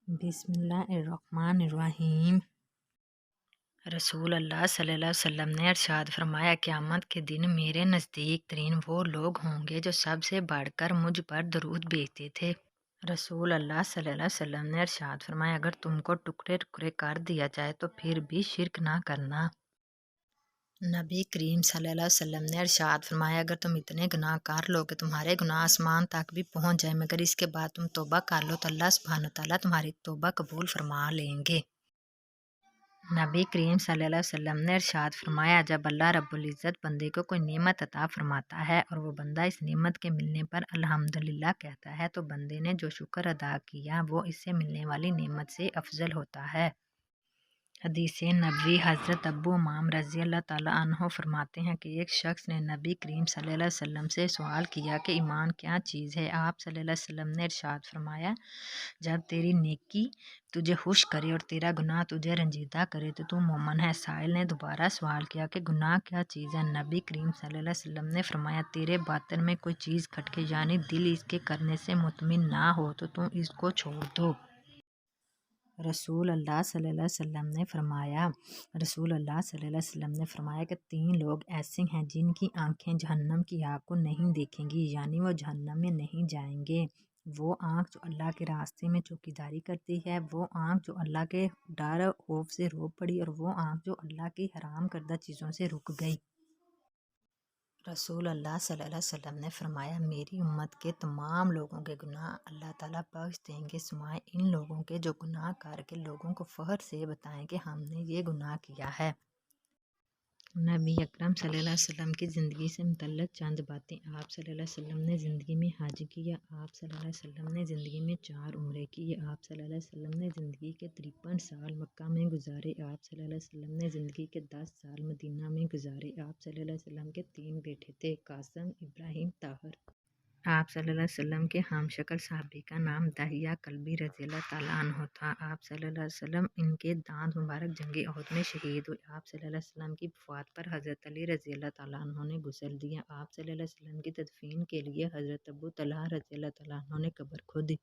बिस्मिल्लाहिर्रहमानिर्रहीम। रसूल अल्लाह सल्लल्लाहु अलैहि वसल्लम ने इरशाद फरमाया, क़यामत के दिन मेरे नज़दीक तरीन वो लोग होंगे जो सबसे बढ़कर मुझ पर दरूद भेजते थे। रसूल अल्लाह सल्लल्लाहु अलैहि वसल्लम ने इरशाद फरमाया, अगर तुमको टुकड़े टुकड़े कर दिया जाए तो फिर भी शिरक ना करना। नबी करीम सल्लल्लाहु अलैहि वसल्लम ने इरशाद फरमाया, अगर तुम इतने गुनाह कर लो कि तुम्हारे गुनाह आसमान तक भी पहुंच जाए मगर इसके बाद तुम तौबा कर लो तो अल्लाह सुब्हानहू तआला तुम्हारी तौबा कबूल फरमा लेंगे। नबी करीम सल्लल्लाहु अलैहि वसल्लम ने इरशाद फरमाया, जब अल्लाह रब्बुल इज़्ज़त बंदे को कोई नेमत अता फरमाता है और वो बंदा इस नेमत के मिलने पर अल्हम्दुलिल्लाह कहता है तो बंदे ने जो शुक्र अदा किया वो इससे मिलने वाली नेमत से अफजल होता है। हदीस नबवी हज़रत अबू उमामा रज़ी अल्लाह ताला अन्हो फरमाते हैं कि एक शख्स ने नबी करीम सल्लल्लाहु अलैहि वसल्लम से सवाल किया कि ईमान क्या चीज़ है। आप सल्लल्लाहु अलैहि वसल्लम ने इरशाद फरमाया, जब तेरी नेकी तुझे खुश करे और तेरा गुनाह तुझे रंजीदा करे तो तू मोमन है। साहिल ने दोबारा सवाल किया कि गुनाह क्या चीज़ है। नबी करीम सल्लल्लाहु अलैहि वसल्लम ने फरमाया, तेरे बातिन में कोई चीज़ खटके यानी दिल इसके करने से मुतमिन ना हो तो तू इसको छोड़ दो। रसूल अल्लाह सल्लल्लाहु अलैहि वसल्लम ने फरमाया कि 3 लोग ऐसे हैं जिनकी आंखें जहन्नम की आग को नहीं देखेंगी यानी वो जहन्नम में नहीं जाएंगे। वो आँख जो अल्लाह के रास्ते में चौकीदारी करती है, वो आँख जो अल्लाह के डर खौफ से रो पड़ी और वो आँख जो अल्लाह की हराम करदा चीज़ों से रुक गई। रसूल अल्लाह सल्लल्लाहु अलैहि वसल्लम ने फरमाया, मेरी उम्मत के तमाम लोगों के गुनाह अल्लाह ताला बख्श देंगे सिवाय इन लोगों के जो गुनाह करके लोगों को फ़ख्र से बताएं कि हमने ये गुनाह किया है। नबी अकरम सल्लल्लाहु अलैहि वसल्लम की ज़िंदगी से मुतल्लिक़ चंद बातें। आप सल्लल्लाहु अलैहि वसल्लम ने ज़िंदगी में हज किया। आप सल्लल्लाहु अलैहि वसल्लम ने ज़िंदगी में 4 उम्रे किए। आप सल्लल्लाहु अलैहि वसल्लम ने ज़िंदगी के 53 साल मक्का में गुजारे। आप सल्लल्लाहु अलैहि वसल्लम ने ज़िंदगी के 10 साल मदीना में गुजारे। आप सल्लल्लाहु अलैहि वसल्लम के 3 बेटे थे, कासिम, इब्राहीम, ताहिर। आप सल्लल्लाहु अलैहि वसल्लम के हमशक्ल सहाबी का नाम दहिया कल्बी रज़ियल्लाहु ताला अन्हु था। आप सल्लल्लाहु अलैहि वसल्लम इनके दांत मुबारक जंग उहद में शहीद हुए। आप सल्लल्लाहु अलैहि वसल्लम की वफ़ात पर हज़रत अली रज़ियल्लाहु ताला अन्हु ने गुस्ल दिया। आप सल्लल्लाहु अलैहि वसल्लम की तदफीन के लिए हज़रत अबू तलहा रज़ियल्लाहु ताला अन्हु ने कब्र खोदी।